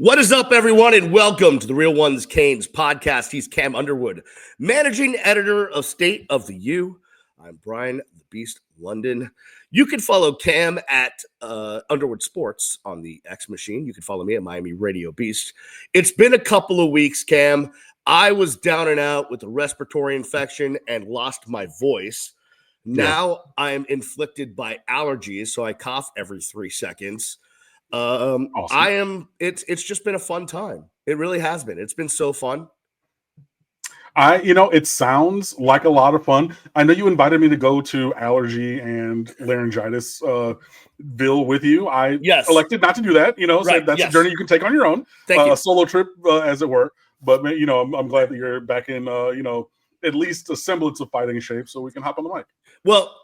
What is up, everyone, and welcome to the Real Ones Canes podcast. He's Cam Underwood, managing editor of State of the U. I'm Brian the Beast London. You can follow Cam at Underwood Sports on the X Machine. You can follow me at Miami Radio Beast. It's been a couple of weeks, Cam. I was down and out with a respiratory infection and lost my voice. Now I am inflicted by allergies, so I cough every 3 seconds. Awesome. It's just been a fun time. It really has been. It's been so fun. It sounds like a lot of fun. I know you invited me to go to allergy and laryngitis Ville with you. I elected not to do that, so that's a journey you can take on your own. A solo trip, as it were. But, I'm glad that you're back in, at least a semblance of fighting shape so we can hop on the mic. Well,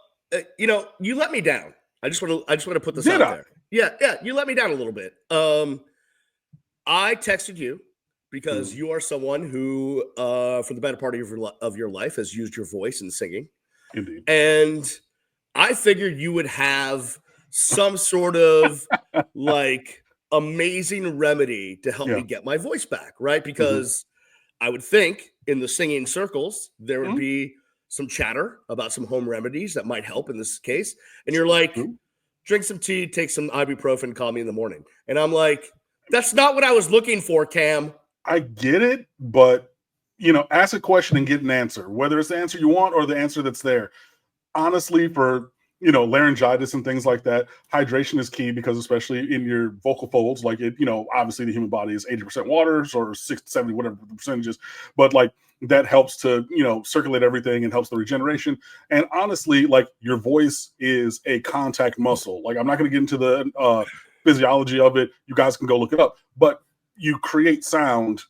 you let me down. I just want to put this out there. Yeah, you let me down a little bit. I texted you because you are someone who, for the better part of your life, has used your voice in singing. Indeed. And I figured you would have some sort of amazing remedy to help me get my voice back, right? Because I would think in the singing circles, there would be some chatter about some home remedies that might help in this case. And you're like, drink some tea, take some ibuprofen, call me in the morning. And I'm like, that's not what I was looking for, Cam. I get it, but, ask a question and get an answer, whether it's the answer you want or the answer that's there. Honestly, for, laryngitis and things like that, hydration is key because especially in your vocal folds, obviously the human body is 80% water or 60, 70, whatever the percentages, but that helps to, circulate everything and helps the regeneration. And honestly, your voice is a contact muscle. I'm not going to get into the physiology of it. You guys can go look it up, but you create sound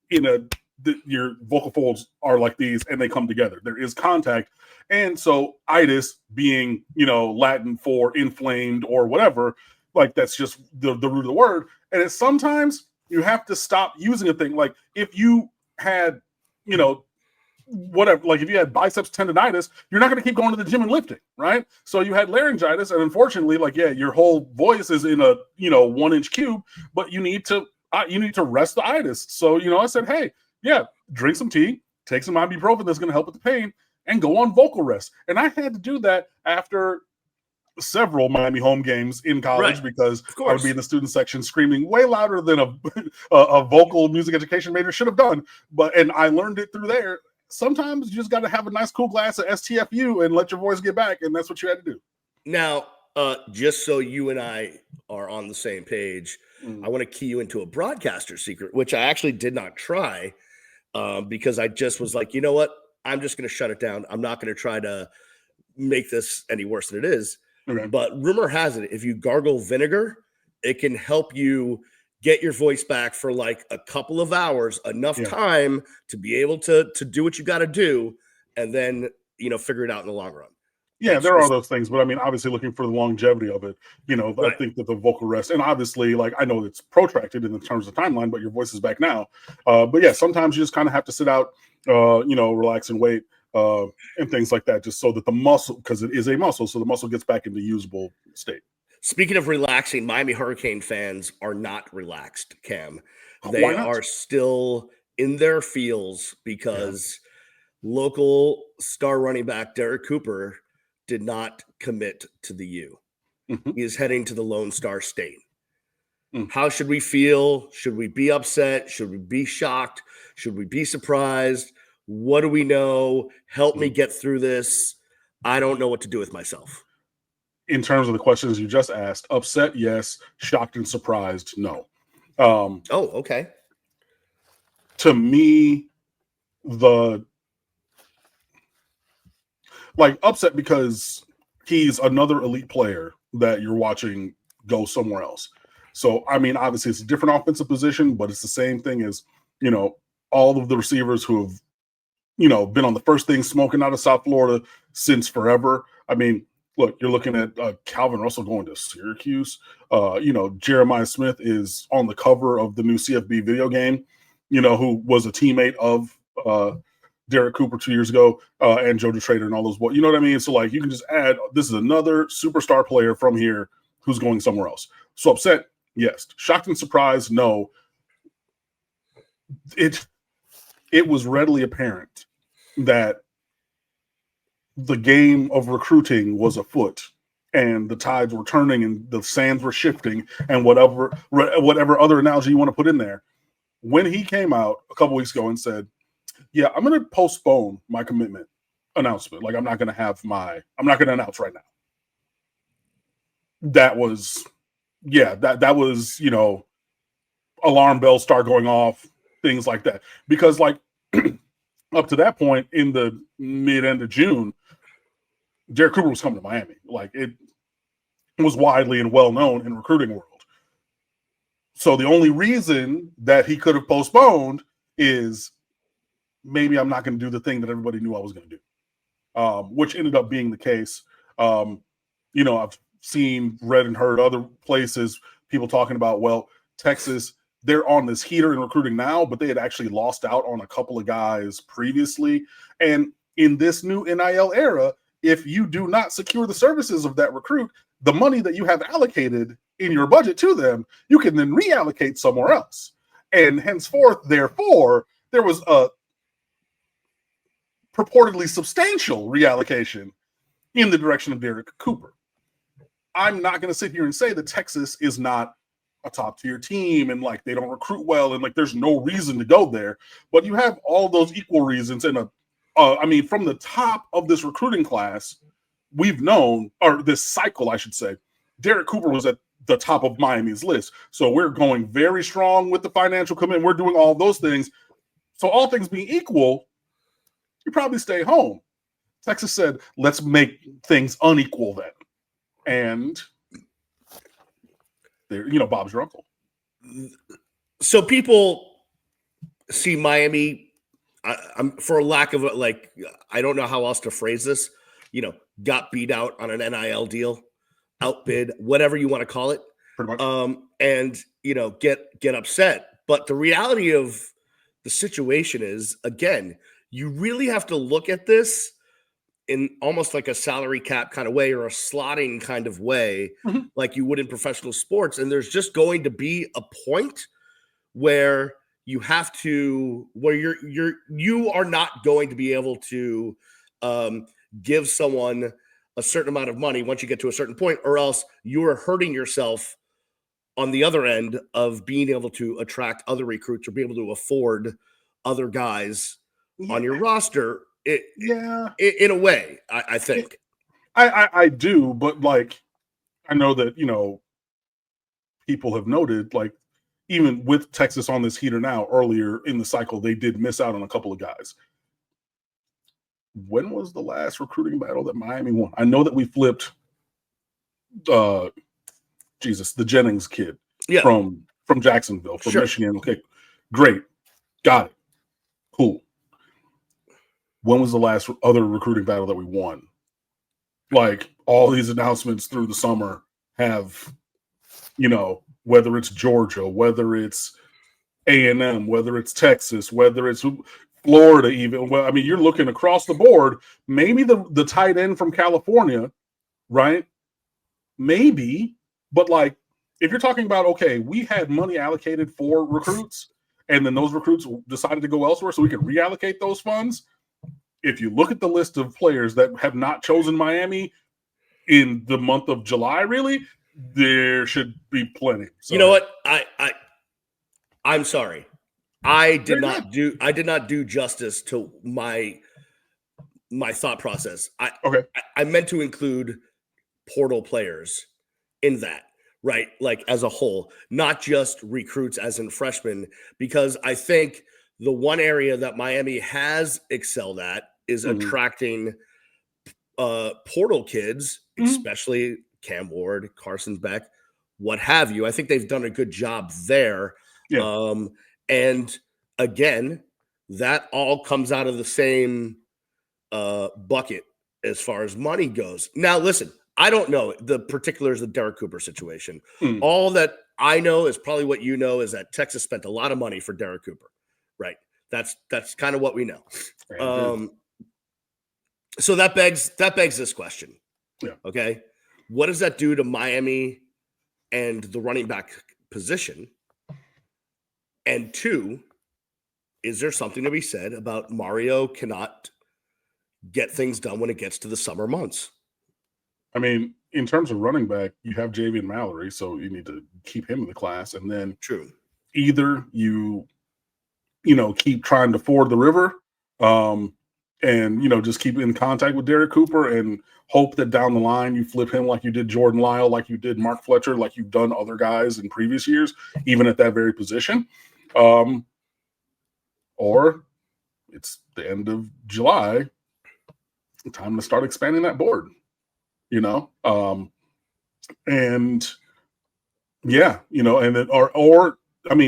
your vocal folds are like these and they come together. There is contact. And so itis being, Latin for inflamed or whatever, that's just the root of the word. And it's sometimes you have to stop using a thing. If you had, whatever, if you had biceps tendonitis, you're not going to keep going to the gym and lifting, right? So you had laryngitis, and unfortunately, your whole voice is in a 1-inch cube, but you need to rest the itis. So I said, hey, drink some tea, take some ibuprofen that's going to help with the pain, and go on vocal rest. And I had to do that after several Miami home games in college because I would be in the student section screaming way louder than a vocal music education major should have done. And I learned it through there. Sometimes you just got to have a nice cool glass of STFU and let your voice get back. And that's what you had to do. Now, just so you and I are on the same page, I want to key you into a broadcaster secret, which I actually did not try because I just was like, you know what? I'm just going to shut it down. I'm not going to try to make this any worse than it is. Okay. But rumor has it, if you gargle vinegar, it can help you get your voice back for a couple of hours, enough time to be able to do what you got to do, and then, figure it out in the long run. Yeah, there are those things, but obviously looking for the longevity of it, I think that the vocal rest, and obviously, I know it's protracted in terms of timeline, but your voice is back now. But yeah, sometimes you just kind of have to sit out, relax and wait, and things like that, just so that the muscle, because it is a muscle, so the muscle gets back into usable state. Speaking of relaxing, Miami Hurricane fans are not relaxed, Cam. They are still in their feels because local star running back Derrek Cooper did not commit to the U. He is heading to the Lone Star State. How should we feel? Should we be upset? Should we be shocked? Should we be surprised? What do we know? Help me get through this. I don't know what to do with myself. In terms of the questions you just asked, upset, yes. Shocked and surprised, no. Okay. To me, upset because he's another elite player that you're watching go somewhere else. So, obviously it's a different offensive position, but it's the same thing as, all of the receivers who have, been on the first thing smoking out of South Florida since forever. Look, you're looking at Calvin Russell going to Syracuse. Jeremiah Smith is on the cover of the new CFB video game, who was a teammate of Derrek Cooper 2 years ago, and Joe DeTrader and all those boys. You know what I mean? So, you can just add, this is another superstar player from here who's going somewhere else. So upset, Yes. Shocked and surprised? No. It was readily apparent that the game of recruiting was afoot, and the tides were turning, and the sands were shifting, and whatever other analogy you want to put in there. When he came out a couple weeks ago and said, "Yeah, I'm going to postpone my commitment announcement. Like I'm not going to announce right now." That was, that was, alarm bells start going off, things like that. Because like up to that point in the mid-end of June, Derrek Cooper was coming to Miami. Like it was widely and well known in the recruiting world. So the only reason that he could have postponed is maybe I'm not going to do the thing that everybody knew I was going to do, which ended up being the case. I've seen, read, and heard other places people talking about, well, Texas, they're on this heater in recruiting now, but they had actually lost out on a couple of guys previously. And in this new NIL era, if you do not secure the services of that recruit, the money that you have allocated in your budget to them, you can then reallocate somewhere else. And henceforth, therefore, there was a purportedly substantial reallocation in the direction of Derrek Cooper. I'm not going to sit here and say that Texas is not a top tier team and like they don't recruit well and like there's no reason to go there, but you have all those equal reasons. And from the top of this recruiting class, we've known, or this cycle, I should say, Derrek Cooper was at the top of Miami's list. So we're going very strong with the financial commitment. We're doing all those things. So all things being equal, you probably stay home. Texas said, let's make things unequal then. And there, Bob's your uncle. So people see Miami, for lack of I don't know how else to phrase this, got beat out on an NIL deal, outbid, whatever you want to call it. Pretty much. And get upset. But the reality of the situation is, again, you really have to look at this in almost like a salary cap kind of way or a slotting kind of way, like you would in professional sports. And there's just going to be a point where you have to, where you are not going to be able to give someone a certain amount of money once you get to a certain point, or else you are hurting yourself on the other end of being able to attract other recruits or be able to afford other guys on your roster. In a way, I think. I do, but like, I know that, people have noted, like, even with Texas on this heater now, earlier in the cycle, they did miss out on a couple of guys. When was the last recruiting battle that Miami won? I know that we flipped, the Jennings kid from Jacksonville, from Michigan. Okay, great. Got it. Cool. When was the last other recruiting battle that we won? Like all these announcements through the summer have, whether it's Georgia, whether it's A&M, whether it's Texas, whether it's Florida even. Well, I mean, you're looking across the board. Maybe the tight end from California, right? Maybe. But like, if you're talking about, okay, we had money allocated for recruits and then those recruits decided to go elsewhere so we could reallocate those funds. If you look at the list of players that have not chosen Miami in the month of July, really, there should be plenty. So, you know what? I'm sorry. I did not do justice to my thought process. I meant to include portal players in that, right? Like as a whole, not just recruits as in freshmen, because I think the one area that Miami has excelled at is attracting portal kids, especially Cam Ward, Carson Beck, what have you. I think they've done a good job there. Yeah. And again, that all comes out of the same bucket as far as money goes. Now, listen, I don't know the particulars of the Derrek Cooper situation. All that I know is probably what you know is that Texas spent a lot of money for Derrek Cooper, right? That's kind of what we know. So that begs this question. Yeah. Okay. What does that do to Miami and the running back position? And two, is there something to be said about Mario cannot get things done when it gets to the summer months? I mean, in terms of running back, you have Javian Mallory, so you need to keep him in the class. And then True. Either you keep trying to ford the river, and just keep in contact with Derek Cooper and hope that down the line you flip him like you did Jordan Lyle, like you did Mark Fletcher, like you've done other guys in previous years, even at that very position. Or it's the end of July, time to start expanding that board, and yeah, and then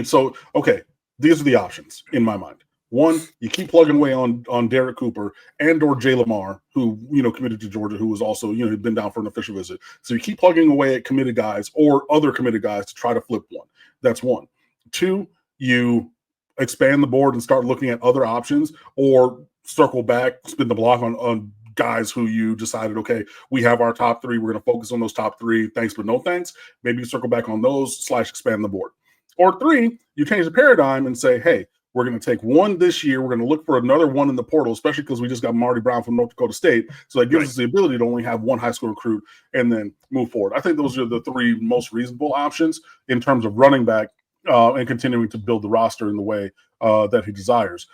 so okay, these are the options in my mind. One, you keep plugging away on Derek Cooper and or Jay Lamar, who committed to Georgia, who was also had been down for an official visit. So you keep plugging away at committed guys or other committed guys to try to flip one. That's one. Two, you expand the board and start looking at other options, or circle back, spin the block on guys who you decided, okay, we have our top three. We're going to focus on those top three. Thanks, but no thanks. Maybe you circle back on those / expand the board. Or three, you change the paradigm and say, hey, we're going to take one this year. We're going to look for another one in the portal, especially because we just got Marty Brown from North Dakota State. So that gives us the ability to only have one high school recruit and then move forward. I think those are the three most reasonable options in terms of running back and continuing to build the roster in the way that he desires.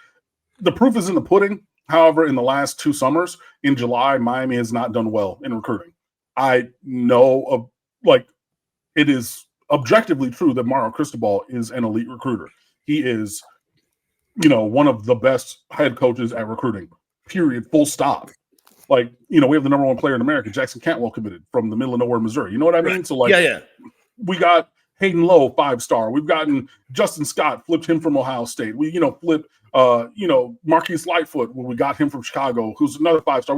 The proof is in the pudding. However, in the last 2 summers, in July, Miami has not done well in recruiting. I know it is objectively true that Mario Cristobal is an elite recruiter. He is, one of the best head coaches at recruiting, period, full stop. We have the number one player in America, Jackson Cantwell, committed from the middle of nowhere, Missouri. You know what I mean? So, we got Hayden Lowe, 5-star. We've gotten Justin Scott, flipped him from Ohio State. We, flipped, Marquise Lightfoot when we got him from Chicago, who's another 5-star.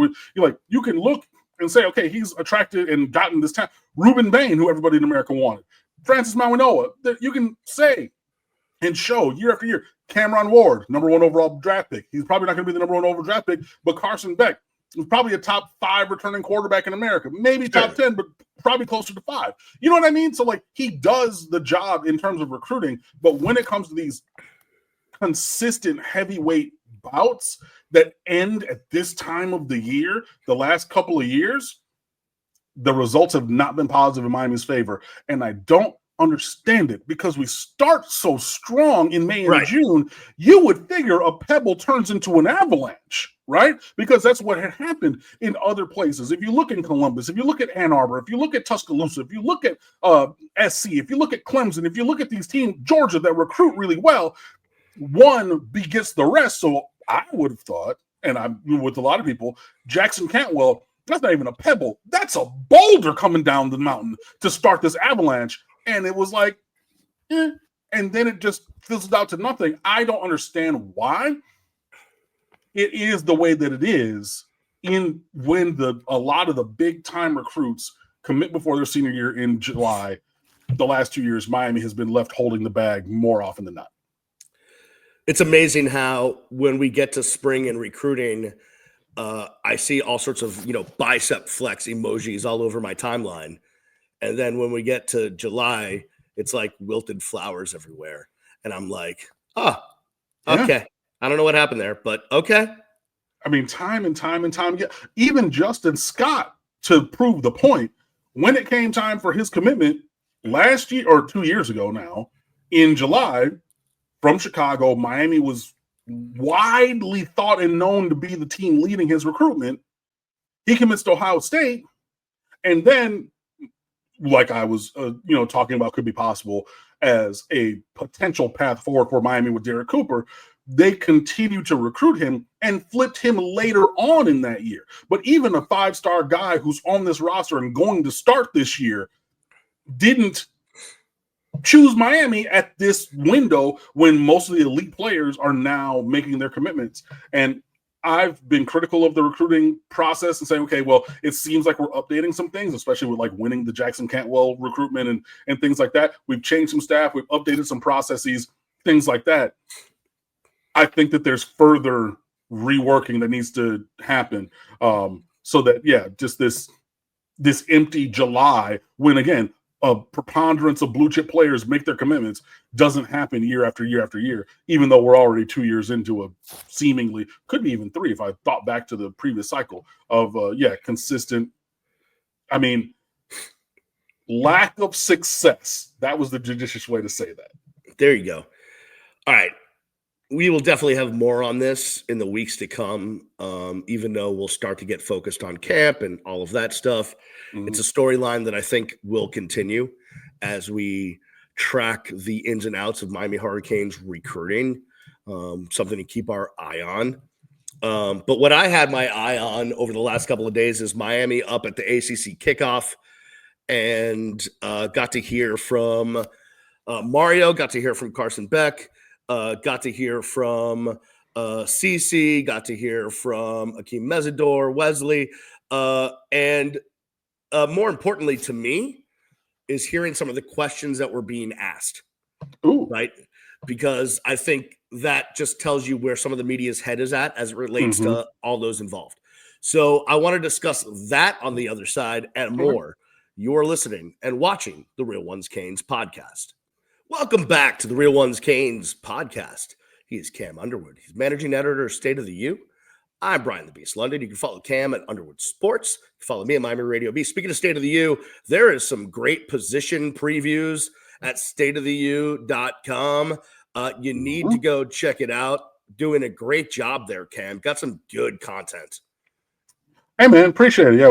You can look and say, okay, he's attracted and gotten this time. Reuben Bain, who everybody in America wanted. Francis Mauigoa, that you can say and show year after year. Cameron Ward, number 1 overall draft pick. He's probably not going to be the number 1 overall draft pick, but Carson Beck was probably a top 5 returning quarterback in America. Maybe top 10, but probably closer to 5. You know what I mean? So, he does the job in terms of recruiting, but when it comes to these consistent heavyweight bouts that end at this time of the year, the last couple of years, the results have not been positive in Miami's favor. And I don't understand it, because we start so strong in May and June. You would figure a pebble turns into an avalanche, right? Because that's what had happened in other places. If you look in Columbus, if you look at Ann Arbor, if you look at Tuscaloosa, if you look at SC, if you look at Clemson, if you look at these teams, Georgia, that recruit really well, one begets the rest. So I would have thought, and I'm with a lot of people, Jackson Cantwell, that's not even a pebble. That's a boulder coming down the mountain to start this avalanche. And it was and then it just fizzled out to nothing. I don't understand why it is the way that it is when a lot of the big time recruits commit before their senior year in July. The last 2 years, Miami has been left holding the bag more often than not. It's amazing how when we get to spring and recruiting, I see all sorts of, bicep flex emojis all over my timeline. And then when we get to July, it's like wilted flowers everywhere. And I'm like, okay. Yeah. I don't know what happened there, but okay. I mean, time and time again, even Justin Scott, to prove the point, when it came time for his commitment last year or 2 years ago now, in July, from Chicago, Miami was widely thought and known to be the team leading his recruitment. He commits to Ohio State, and then, like I was, talking about could be possible as a potential path forward for Miami with Derek Cooper, they continue to recruit him and flipped him later on in that year. But even a 5-star guy who's on this roster and going to start this year didn't choose Miami at this window when most of the elite players are now making their commitments. And I've been critical of the recruiting process and saying, okay, well, it seems like we're updating some things, especially with winning the Jackson Cantwell recruitment and things like that. We've changed some staff. We've updated some processes, things like that. I think that there's further reworking that needs to happen so that, just this empty July when, again, a preponderance of blue chip players make their commitments doesn't happen year after year after year, even though we're already 2 years into a seemingly, could be even 3 if I thought back to the previous cycle of, consistent. I mean, lack of success. That was the judicious way to say that. There you go. All right. We will definitely have more on this in the weeks to come, even though we'll start to get focused on camp and all of that stuff. Mm-hmm. It's a storyline that I think will continue as we track the ins and outs of Miami Hurricanes recruiting, something to keep our eye on. But what I had my eye on over the last couple of days is Miami up at the ACC Kickoff, and got to hear from Mario, got to hear from Carson Beck, got to hear from CC, got to hear from Akeem Mesidor, Wesley, and more importantly to me is hearing some of the questions that were being asked. Ooh. Right? Because I think that just tells you where some of the media's head is at as it relates to all those involved. So I want to discuss that on the other side and more. You're listening and watching the Real Ones Canes podcast. Welcome back to the Real Ones Canes podcast. He is Cam Underwood. He's managing editor of StateOfTheU. I'm Brian the Beast London. You can follow Cam at Underwood Sports. You can follow me at Miami Radio B. Speaking of StateOfTheU, there is some great position previews at StateOfTheU.com. You need to go check it out. Doing a great job there, Cam. Got some good content. Hey, man, appreciate it. Yeah,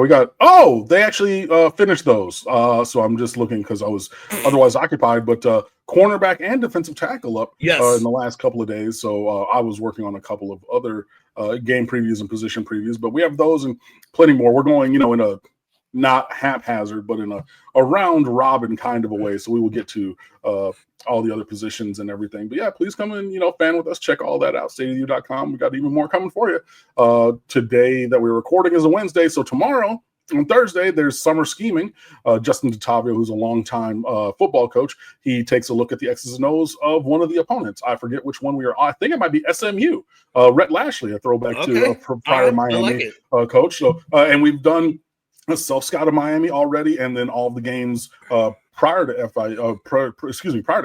they actually finished those. So I'm just looking because I was otherwise occupied, but cornerback and defensive tackle up in the last couple of days. So I was working on a couple of other game previews and position previews, but we have those and plenty more. We're going, in a not haphazard, but in a round robin kind of a way. So we will get to all the other positions and everything. But yeah, please come and, fan with us. Check all that out. StateOfTheU.com. We got even more coming for you. Today that we're recording is a Wednesday. So tomorrow, on Thursday, there's summer scheming. Justin DeTavio, who's a longtime football coach, he takes a look at the X's and O's of one of the opponents. I forget which one we are. I think it might be SMU. Rhett Lashley, a throwback to prior Miami coach. So, and we've done a self-scout of Miami already, and then all the games prior to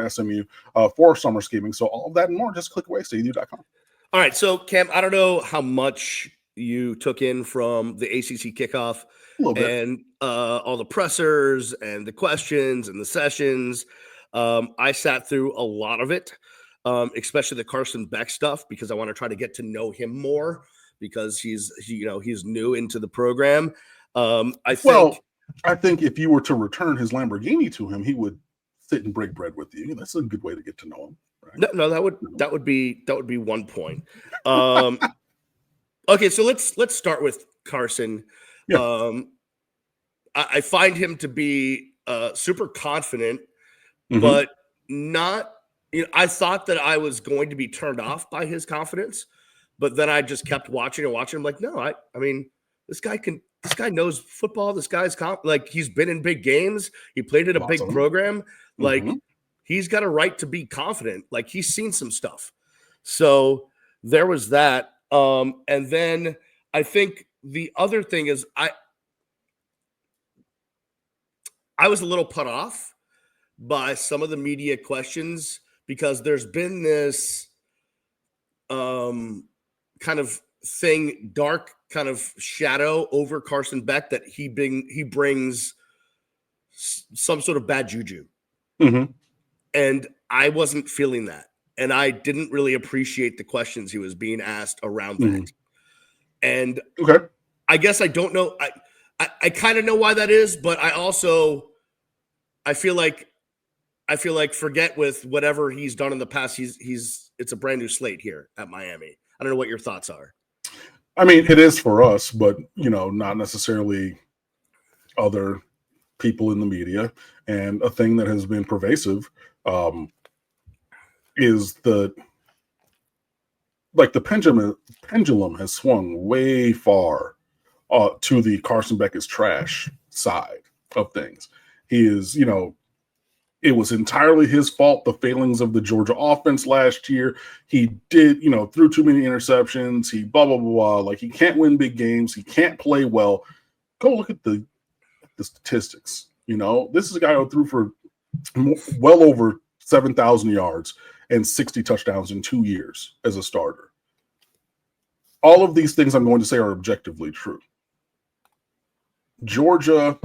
SMU for summer scheming. So all of that and more, just click away, StateOfTheU.com. All right, so Cam, I don't know how much you took in from the ACC Kickoff and all the pressers and the questions and the sessions. I sat through a lot of it, especially the Carson Beck stuff, because I want to try to get to know him more because he's new into the program. I think if you were to return his Lamborghini to him, he would sit and break bread with you. That's a good way to get to know him. Right? No, that would be 1 point. Okay, so let's start with Carson. Yeah. I find him to be super confident, but not. I thought that I was going to be turned off by his confidence, but then I just kept watching. I'm like, no, I mean, this guy knows football. This guy's he's been in big games. He played at a big program. Like he's got a right to be confident. Like he's seen some stuff. So there was that. And then I think the other thing is I was a little put off by some of the media questions because there's been this kind of thing, dark kind of shadow over Carson Beck that he brings some sort of bad juju. And I wasn't feeling that. And I didn't really appreciate the questions he was being asked around that. And I guess I don't know. I kind of know why that is, but I feel like forget with whatever he's done in the past. It's a brand new slate here at Miami. I don't know what your thoughts are. I mean, it is for us, but not necessarily other people in the media. And a thing that has been pervasive is the pendulum has swung way far to the Carson Beck is trash side of things. He is, it was entirely his fault, the failings of the Georgia offense last year. He did, threw too many interceptions. He blah, blah, blah, blah. Like he can't win big games. He can't play well. Go look at the statistics You know, this is a guy who threw for well over 7,000 yards and 60 touchdowns in 2 years as a starter. All of these things I'm going to say are objectively true. Georgia,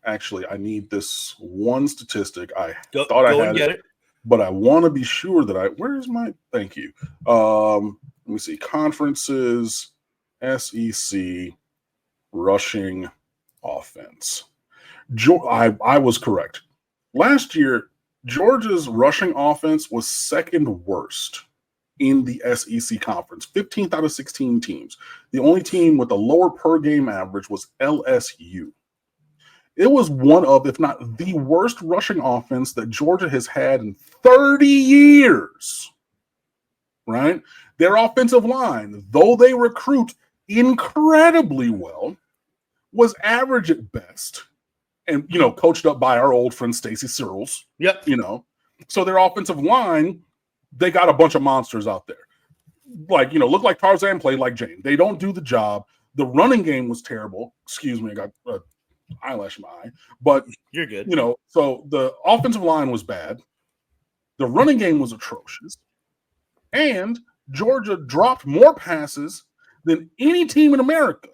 actually, I need this one statistic. I thought I had it, but I want to be sure that where's my, thank you. Let me see, conferences, SEC, rushing offense. I was correct. Last year, Georgia's rushing offense was second worst in the SEC conference, 15th out of 16 teams. The only team with a lower per game average was LSU. It was one of, if not the worst rushing offense that Georgia has had in 30 years, right? Their offensive line, though they recruit incredibly well, was average at best. And, you know, coached up by our old friend Stacy Searles. Yep. You know, so their offensive line, they got a bunch of monsters out there. Like, you know, look like Tarzan, played like Jane. They don't do the job. The running game was terrible. Excuse me, I got eyelash in my eye. But you're good. You know, so the offensive line was bad. The running game was atrocious. And Georgia dropped more passes than any team in America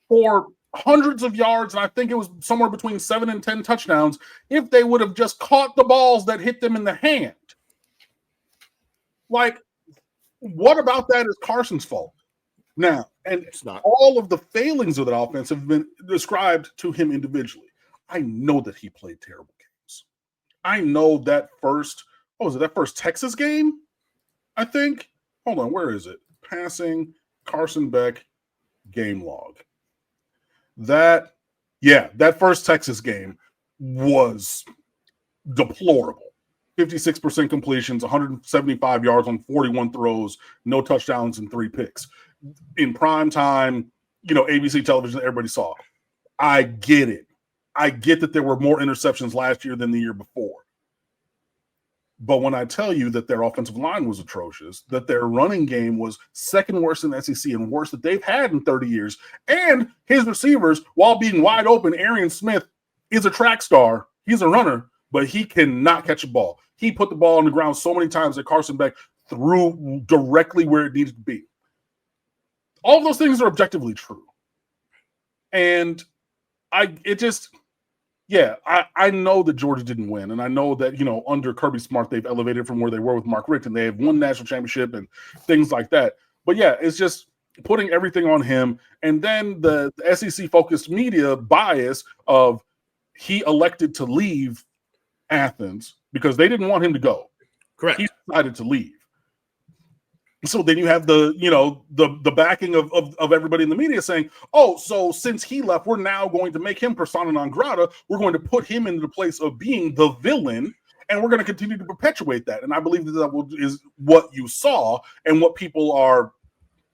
for hundreds of yards, and I think it was somewhere between 7 and 10 touchdowns if they would have just caught the balls that hit them in the hand. Like, what about that is Carson's fault? Now, and it's not. All of the failings of that offense have been described to him individually. I know that he played terrible games. I know that first Texas game? I think. Hold on, where is it? Passing, Carson Beck, game log. That first Texas game was deplorable. 56% completions, 175 yards on 41 throws, no touchdowns and 3 picks. In prime time, you know, ABC television, everybody saw it. I get it. I get that there were more interceptions last year than the year before. But when I tell you that their offensive line was atrocious, that their running game was second worst in the SEC and worst that they've had in 30 years, and his receivers, while being wide open, Arian Smith is a track star. He's a runner, but he cannot catch a ball. He put the ball on the ground so many times that Carson Beck threw directly where it needed to be. All of those things are objectively true. And I know that Georgia didn't win, and I know that, you know, under Kirby Smart, they've elevated from where they were with Mark Richt, and they have won national championship and things like that. But yeah, it's just putting everything on him, and then the SEC-focused media bias of he elected to leave Athens because they didn't want him to go. Correct. He decided to leave. So then you have the backing of everybody in the media saying, oh, so since he left, we're now going to make him persona non grata. We're going to put him into the place of being the villain, and we're going to continue to perpetuate that. And I believe that is what you saw and what people are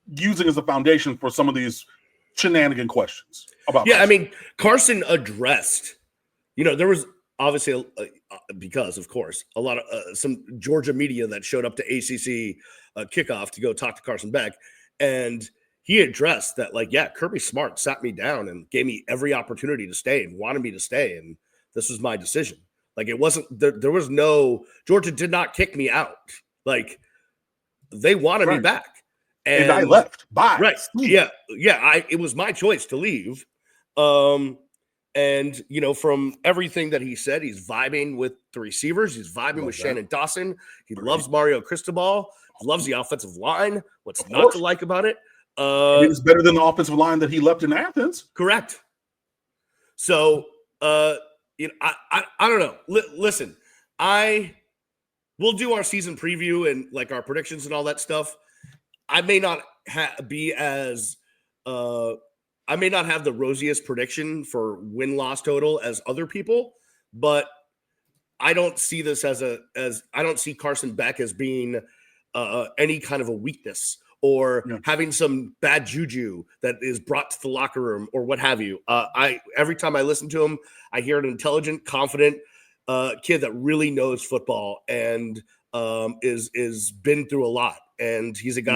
using as a foundation for some of these shenanigan questions about. Yeah, Carson. I mean, Carson addressed, you know, there was obviously, because of course, a lot of some Georgia media that showed up to ACC Kickoff to go talk to Carson Beck, and he addressed that, like, yeah, Kirby Smart sat me down and gave me every opportunity to stay and wanted me to stay, and this was my decision. Like, it wasn't there was no, Georgia did not kick me out. Like, they wanted me back, and I left. Bye. Right? Yeah. It was my choice to leave. And, you know, from everything that he said, he's vibing with the receivers. He's vibing with Shannon Dawson. He loves Mario Cristobal. He loves the offensive line. What's not to like about it? It's better than the offensive line that he left in Athens. Correct. So, you know, I don't know. Listen, we'll do our season preview and like our predictions and all that stuff. I may not be as I may not have the rosiest prediction for win-loss total as other people, but I don't see this as I don't see Carson Beck as being any kind of a weakness or having some bad juju that is brought to the locker room or what have you. Every time I listen to him, I hear an intelligent, confident kid that really knows football and is been through a lot. And he's a guy